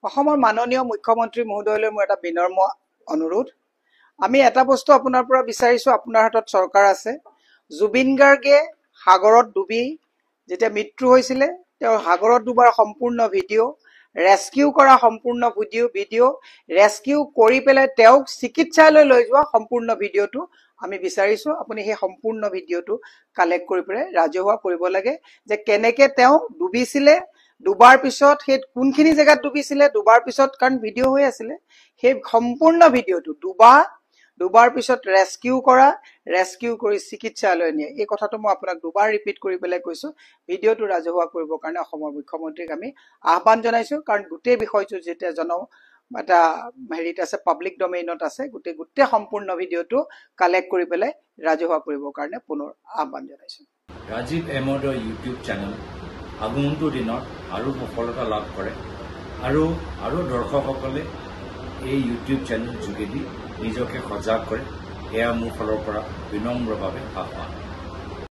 অসমৰ মাননীয় মুখ্যমন্ত্ৰী মহোদয়লৈ মোৰ এটা বিনম্ৰ অনুৰোধ। আমি এটা বস্তু আপোনাৰ পৰা বিচাৰিছো, আপোনাৰ হাতত চৰকাৰ আছে। জুবিন গাৰ্গে সাগৰত ডুবি যেতিয়া মৃত্যু হৈছিলে, তেওঁৰ সাগৰত ডুবাৰ সম্পূৰ্ণ ভিডিঅ', ৰেস্কিউ কৰা সম্পূৰ্ণ ভিডিঅ', ৰেস্কিউ কৰি পেলাই তেওঁক চিকিৎসালয়লৈ লৈ যোৱা সম্পূৰ্ণ ভিডিঅ'টো আমি বিচাৰিছো। আপুনি সেই সম্পূৰ্ণ ভিডিঅ'টো কালেক্ট কৰি পেলাই ৰাজহুৱা কৰিব লাগে, যে কেনেকে তেওঁ ডুবিছিলে, ডুবাৰ পিছত সেই কোনখিনি জেগাত ডুবিছিলে, ডুবাৰ পিছত কাৰণ ভিডিঅ' হৈ আছিলে, সেই সম্পূৰ্ণ ভিডিঅ'টো ডুবাৰ পিছত ৰেস্কিউ কৰি চিকিৎসালয় নিয়ে। এই কথাটো মই আপোনাক দুবাৰ ৰিপিট কৰি পেলাই কৈছো। ভিডিঅ'টো ৰাজহুৱা কৰিবৰ কাৰণে অসমৰ মুখ্যমন্ত্ৰীক আমি আহ্বান জনাইছো, কাৰণ গোটেই বিষয়টো যেতিয়া এটা হেৰিত আছে, পাব্লিক ডমেইনত আছে, গোটেই সম্পূৰ্ণ ভিডিঅ'টো কালেক্ট কৰি পেলাই ৰাজহুৱা কৰিবৰ কাৰণে পুনৰ আহ্বান জনাইছো। ৰাজীৱ এমডৰ ইউটিউব চেনেল আগন্তুক দিনত আৰু সফলতা লাভ কৰে আৰু দৰ্শকসকলে এই ইউটিউব চেনেল যোগেদি নিজকে সজাগ কৰে, এয়া মোৰ ফালৰ পৰা বিনম্ৰভাৱে আহ্বান।